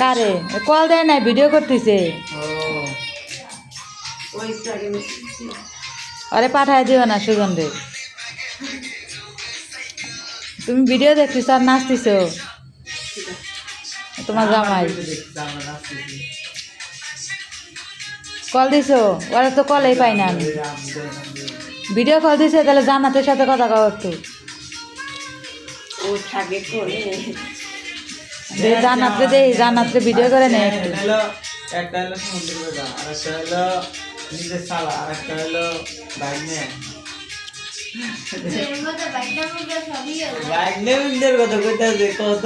কারে কল দেয় নাই ভিডিও করতেছে আরে পাঠায় দিও না সুজন রে তুমি ভিডিও দেখতেছ আর নাচতেছ তোমার জামাই কল দিছো ওরা তো কলেই পাই না আমি ভিডিও কল দিছে তাহলে জান্নাতের সাথে কথা কও একটু ও থাকে করে জান্নাতরে দেই জান্নাতরে ভিডিও করে নে একটু একটা হলো সমুদ্র আর একটা হলো নিজের শালা আর একটা হলো বাইনে বাইনে নিজের কথা কইতাছে কত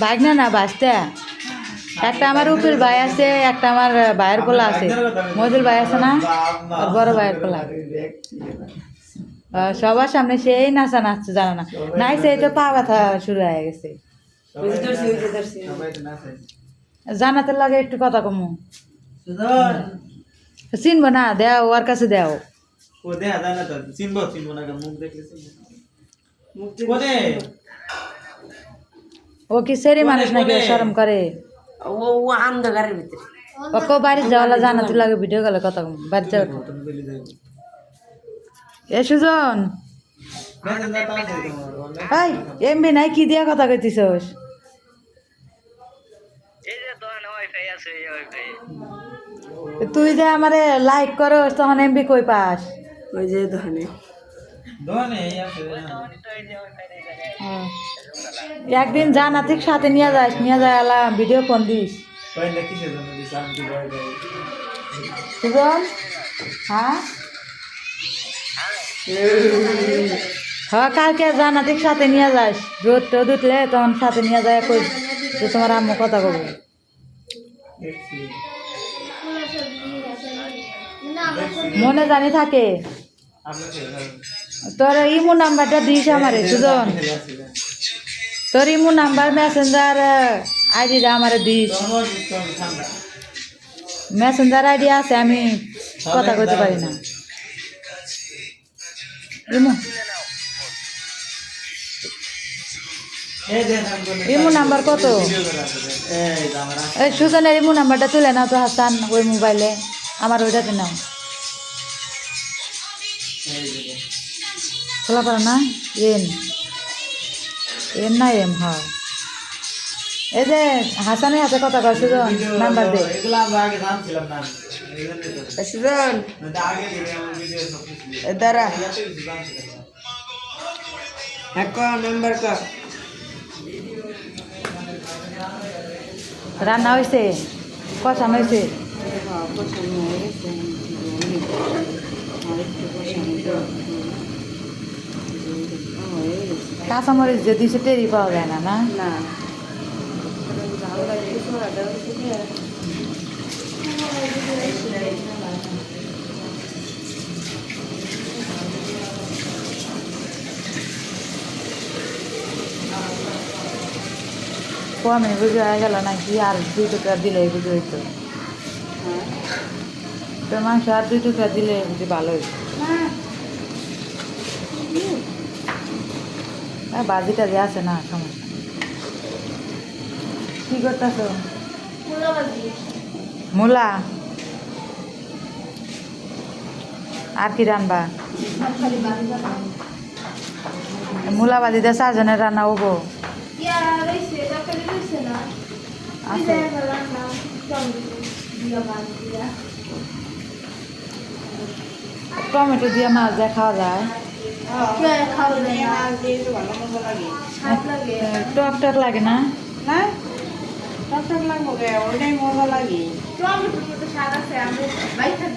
বাইক না বাঁচতে একটা আমার উপের ভাই আছে একটা আমার ভাইয়ের পোলা আছে মজুর ভাই আছে না আর বড় ভাইয়ের পোলা সবার সামনে সেই নাচা নাচছে জানো না নাই সেই তো পা ব্যথা শুরু হয়ে গেছে জানাতে লাগে একটু কথা কমু চিনবো না দেও ওর কাছে দেও ও দেখা যায় না তো চিনবো না মুখ দেখলে কোনে ও কি সেরি মানুষ নাকি শরম করে ও অন্ধকারের ভিতরে ওকে বাড়ি যাওয়ালা জানাতে লাগে ভিডিও গেলে কথা কমু বাড়ি যাও এ সুজন এই এমবি নাই কি দিয়া কথা কইতিছস তুই যে আমারে লাইক করস তখন এমবি কই পাস ওই যে ধনে একদিন জানাতিক সাথে নিয়ে যাস নিয়ে যায় ভিডিও ফোন দিস সুজন হ্যাঁ হ্যাঁ কালকে জানাতিক সাথে নিয়ে যাস রোদ টোদ উঠলে তখন সাথে নিয়ে যায় কই যে তোমার আম্মু কথা কব মনে জানি থাকে তোর ইমো নাম্বারটা দিস আমারে সুজন তোর ইমো নাম্বার মেসেঞ্জার আইডিটা আমারে দিস মেসেঞ্জার আইডি আছে আমি কথা কইতে পারি না ইমো ইমো নাম্বার কত এই সুজনের ইমো নাম্বারটা তুলে নাও তো হাসান ওই মোবাইলে আমার ওইটাতে নাও খোলা পারা না এন না এম হ্যাঁ এই যে হাসানের হাতে কথা কর সুজন নাম্বার দে সুজন দাঁড়া নাম্বার কা রান্না হয়েছে কষানো হয়েছে কাঁচামরিচ যে দিছে টেরি পাওয়া যায় না না না কমে বুঝে হয়ে গেল নাকি আর 2 টুকরা দিলে বুঝে হইতো তো মাংস আর 2 টুকরা দিলে বুঝে ভালো হইতো বাজিটা যে আছে না সমস্যা কি করতেছ মূলা আর কি রান্না মূলা বাজি দিয়ে 4 জনের রান্না হবো টমেটো দিয়ে মাছ দিয়ে খাওয়া যায় টক টক লাগে না টক লাগবে ওইটাই মজা লাগে টমেটো স্বাদ আছে আমি বাইরে